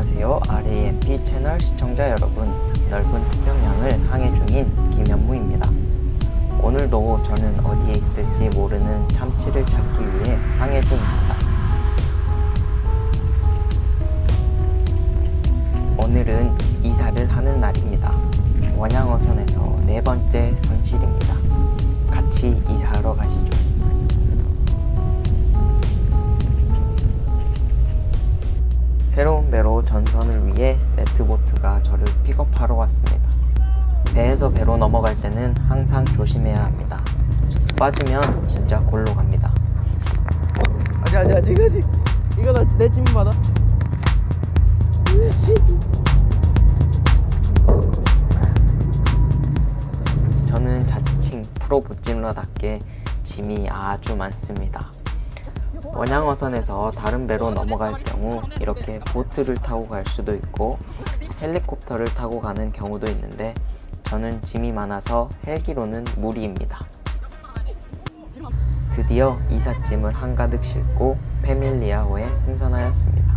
안녕하세요. RAMP 채널 시청자 여러분, 넓은 태평양을 항해 중인 김현무입니다. 오늘도 저는 어디에 있을지 모르는 참치를 찾기 위해 항해 중입니다. 오늘은 이사를 하는 날입니다. 원양어선에서 네 번째 선실입니다. 같이 이사하러 가시죠. 새로운 배로 전선을 위해 네트보트가 저를 픽업하러 왔습니다. 배에서 배로 넘어갈 때는 항상 조심해야 합니다. 빠지면 진짜 골로 갑니다. 아직 이거 내 짐 받아. 으씨. 저는 자칭 프로 보찜러답게 짐이 아주 많습니다. 원양어선에서 다른 배로 넘어갈 경우 이렇게 보트를 타고 갈 수도 있고 헬리콥터를 타고 가는 경우도 있는데 저는 짐이 많아서 헬기로는 무리입니다. 드디어 이삿짐을 한가득 싣고 패밀리아호에 승선하였습니다.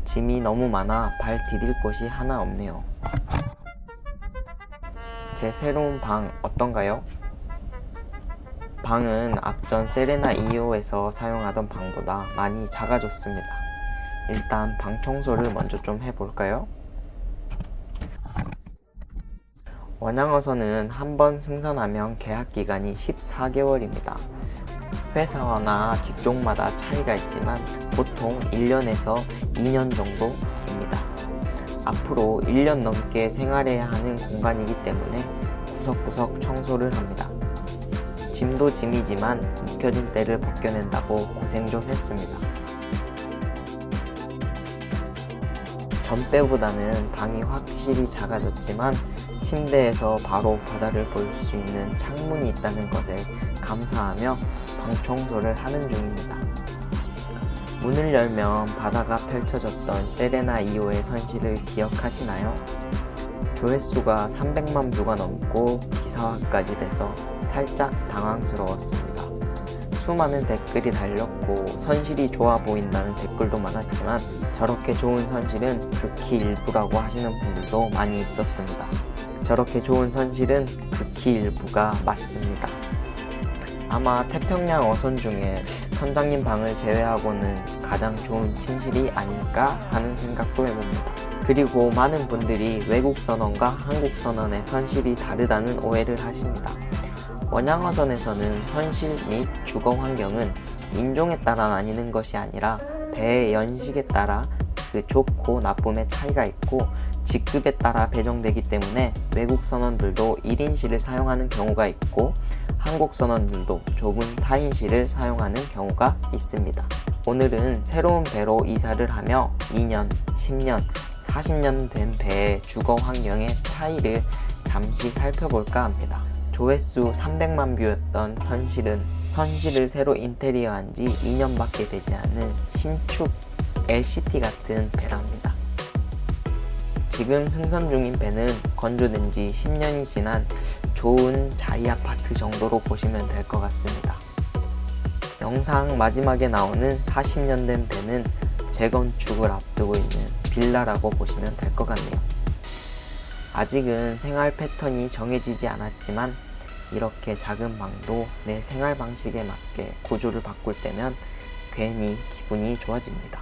짐이 너무 많아 발 디딜 곳이 하나 없네요. 제 새로운 방 어떤가요? 방은 앞전 세레나 2호에서 사용하던 방보다 많이 작아졌습니다. 일단 방 청소를 먼저 좀 해볼까요? 원양어선은 한번 승선하면 계약기간이 14개월입니다. 회사나 직종마다 차이가 있지만 보통 1년에서 2년 정도입니다. 앞으로 1년 넘게 생활해야 하는 공간이기 때문에 구석구석 청소를 합니다. 짐도 짐이지만 묵혀진 때를 벗겨낸다고 고생 좀 했습니다. 전배보다는 방이 확실히 작아졌지만 침대에서 바로 바다를 볼 수 있는 창문이 있다는 것에 감사하며 방 청소를 하는 중입니다. 문을 열면 바다가 펼쳐졌던 세레나 2호의 선실을 기억하시나요? 조회수가 300만 뷰가 넘고 기사화까지 돼서 살짝 당황스러웠습니다. 수많은 댓글이 달렸고 선실이 좋아 보인다는 댓글도 많았지만 저렇게 좋은 선실은 극히 일부라고 하시는 분들도 많이 있었습니다. 저렇게 좋은 선실은 극히 일부가 맞습니다. 아마 태평양 어선 중에 선장님 방을 제외하고는 가장 좋은 침실이 아닐까 하는 생각도 해봅니다. 그리고 많은 분들이 외국 선원과 한국 선원의 선실이 다르다는 오해를 하십니다. 원양어선에서는 선실 및 주거 환경은 인종에 따라 나뉘는 것이 아니라 배의 연식에 따라 그 좋고 나쁨의 차이가 있고 직급에 따라 배정되기 때문에 외국 선원들도 1인실을 사용하는 경우가 있고 한국 선원들도 좁은 4인실을 사용하는 경우가 있습니다. 오늘은 새로운 배로 이사를 하며 2년, 10년, 40년 된 배의 주거 환경의 차이를 잠시 살펴볼까 합니다. 조회수 300만 뷰였던 선실을 새로 인테리어한 지 2년밖에 되지 않은 신축 LCT 같은 배랍니다. 지금 승선 중인 배는 건조된 지 10년이 지난 좋은 자이 아파트 정도로 보시면 될 것 같습니다. 영상 마지막에 나오는 40년 된 배는 재건축을 앞두고 있는 빌라라고 보시면 될 것 같네요. 아직은 생활 패턴이 정해지지 않았지만 이렇게 작은 방도 내 생활 방식에 맞게 구조를 바꿀 때면 괜히 기분이 좋아집니다.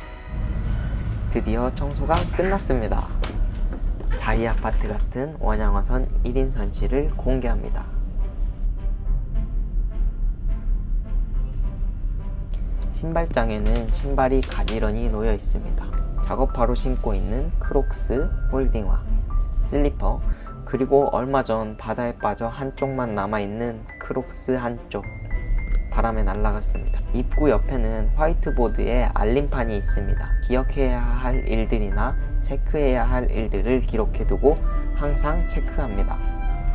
드디어 청소가 끝났습니다. 자이 아파트 같은 원양어선 1인 선실을 공개합니다. 신발장에는 신발이 가지런히 놓여 있습니다. 작업화로 신고 있는 크록스 홀딩화, 슬리퍼, 그리고 얼마 전 바다에 빠져 한쪽만 남아있는 크록스 한쪽 바람에 날아갔습니다. 입구 옆에는 화이트보드에 알림판이 있습니다. 기억해야 할 일들이나 체크해야 할 일들을 기록해두고 항상 체크합니다.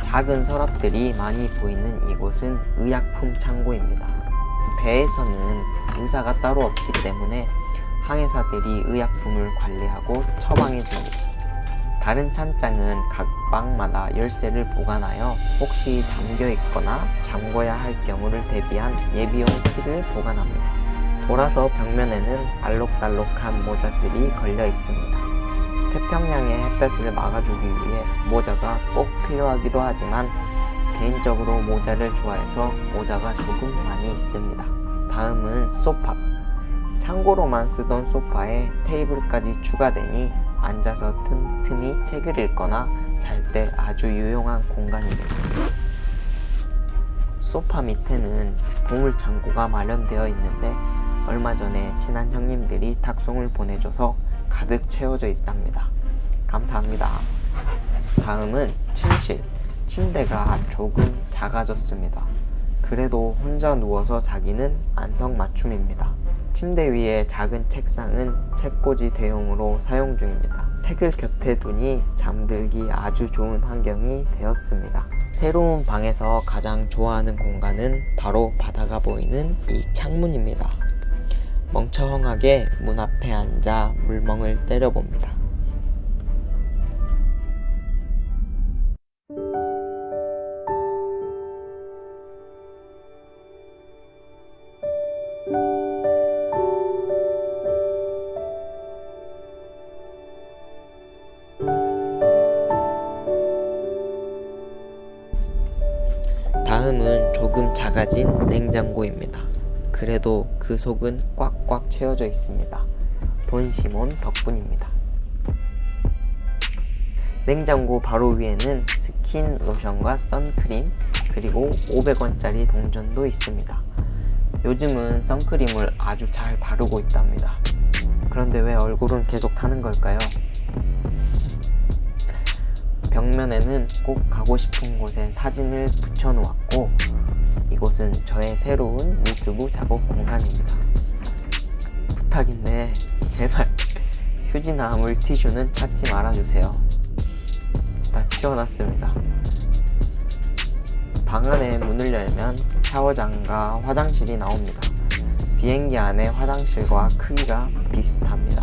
작은 서랍들이 많이 보이는 이곳은 의약품 창고입니다. 배에서는 의사가 따로 없기 때문에 항해사들이 의약품을 관리하고 처방해 줍니다. 다른 찬장은 각 방마다 열쇠를 보관하여 혹시 잠겨 있거나 잠궈야 할 경우를 대비한 예비용 키를 보관합니다. 돌아서 벽면에는 알록달록한 모자들이 걸려 있습니다. 태평양의 햇볕을 막아주기 위해 모자가 꼭 필요하기도 하지만 개인적으로 모자를 좋아해서 모자가 조금 많이 있습니다. 다음은 소파. 창고로만 쓰던 소파에 테이블까지 추가되니 앉아서 틈틈이 책을 읽거나 잘 때 아주 유용한 공간입니다. 소파 밑에는 보물창고가 마련되어 있는데 얼마 전에 친한 형님들이 탁송을 보내줘서 가득 채워져 있답니다. 감사합니다. 다음은 침실. 침대가 조금 작아졌습니다. 그래도 혼자 누워서 자기는 안성맞춤입니다. 침대 위에 작은 책상은 책꽂이 대용으로 사용 중입니다. 책을 곁에 두니 잠들기 아주 좋은 환경이 되었습니다. 새로운 방에서 가장 좋아하는 공간은 바로 바다가 보이는 이 창문입니다. 멍청하게 문 앞에 앉아 물멍을 때려봅니다. 다음은 조금 작아진 냉장고입니다. 그래도 그 속은 꽉꽉 채워져 있습니다. 돈시몬 덕분입니다. 냉장고 바로 위에는 스킨 로션과 선크림 그리고 500원짜리 동전도 있습니다. 요즘은 선크림을 아주 잘 바르고 있답니다. 그런데 왜 얼굴은 계속 타는 걸까요? 벽면에는 꼭 가고 싶은 곳에 사진을 붙여놓았고 이곳은 저의 새로운 유튜브 작업 공간입니다. 부탁인데 제발 휴지나 물티슈는 찾지 말아주세요. 다 치워놨습니다. 방 안에 문을 열면 샤워장과 화장실이 나옵니다. 비행기 안에 화장실과 크기가 비슷합니다.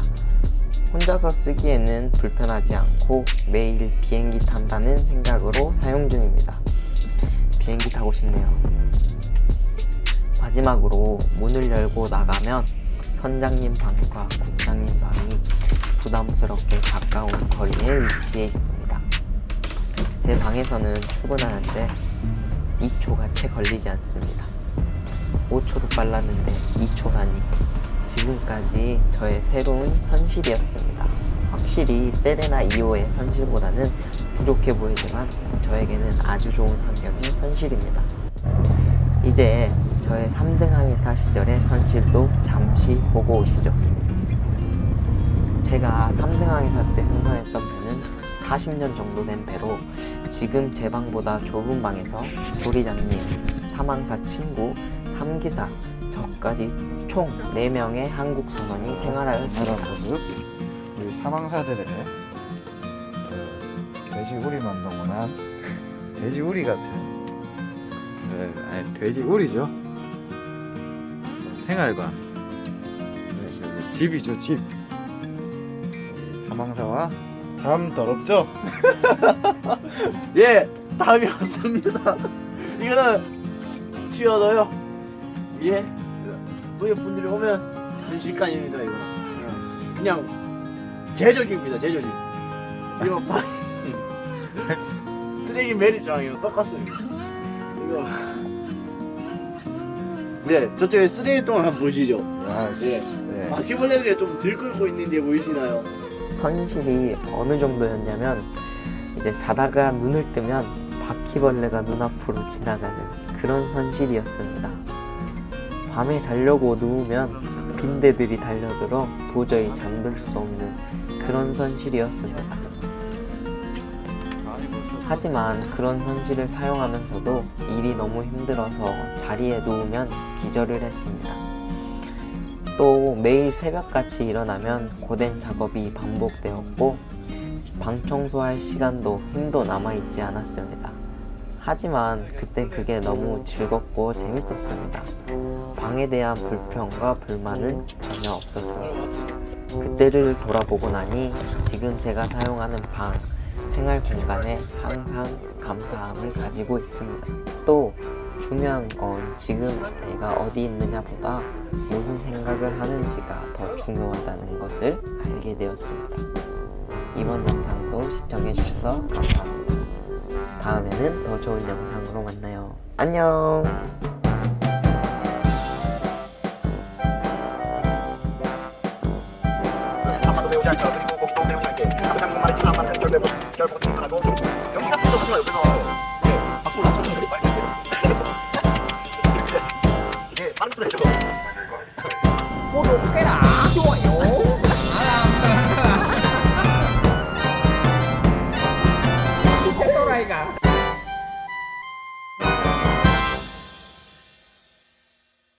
혼자서 쓰기에는 불편하지 않고 매일 비행기 탄다는 생각으로 사용 중입니다. 비행기 타고 싶네요. 마지막으로 문을 열고 나가면 선장님 방과 국장님 방이 부담스럽게 가까운 거리에 위치해 있습니다. 제 방에서는 출근하는데 2초가 채 걸리지 않습니다. 5초도 빨랐는데 2초라니. 지금까지 저의 새로운 선실이었습니다. 확실히 세레나 2호의 선실보다는 부족해 보이지만 저에게는 아주 좋은 환경의 선실입니다. 이제 저의 3등 항해사 시절의 선실도 잠시 보고 오시죠. 제가 3등 항해사 때 생산했던 배는 40년 정도 된 배로 지금 제 방보다 좁은 방에서 조리장님, 사망사 친구, 3기사, 저까지 총 4명의 한국 선원이 생활하였습니다. 모습 우리 사망사들의 돼지우리 만동원한 돼지우리 같은 돼지우리죠. 생활관 집이죠 집. 사망사와 참 더럽죠. 예, 답이 없습니다. 이거는 치워둬요. 예, 우리 분들이 오면 순식간입니다. 이거 그냥 제적입니다. 제적이. 이거 쓰레기 매립장이랑 똑같습니다. 이거 네, 저쪽에 쓰레기통 한번 보시죠. 야, 예. 네. 바퀴벌레들이 좀 들끓고 있는 게 보이시나요? 선실이 어느 정도였냐면 이제 자다가 눈을 뜨면 바퀴벌레가 눈앞으로 지나가는 그런 선실이었습니다. 밤에 자려고 누우면 빈대들이 달려들어 도저히 잠들 수 없는 그런 선실이었습니다. 하지만 그런 선실을 사용하면서도 일이 너무 힘들어서 자리에 누우면 기절을 했습니다. 또 매일 새벽같이 일어나면 고된 작업이 반복되었고 방 청소할 시간도 힘도 남아있지 않았습니다. 하지만 그때 그게 너무 즐겁고 재밌었습니다. 방에 대한 불평과 불만은 전혀 없었습니다. 그때를 돌아보고 나니 지금 제가 사용하는 방, 생활 공간에 항상 감사함을 가지고 있습니다. 또 중요한 건 지금 내가 어디 있느냐보다 무슨 생각을 하는지가 더 중요하다는 것을 알게 되었습니다. 이번 영상도 시청해주셔서 감사합니다. 다음에는 더 좋은 영상으로 만나요. 안녕! 아빠도 배우지 않죠. 그리고 고기도 배우지 않게 항상 말이지 아빠는 결국 하나도 영식 같은 거 하지 마요. 그래서 앞으로 낮춰서 그리 빨리 해요. 이게 빠른 소리 해줘. 구독해라 좋아요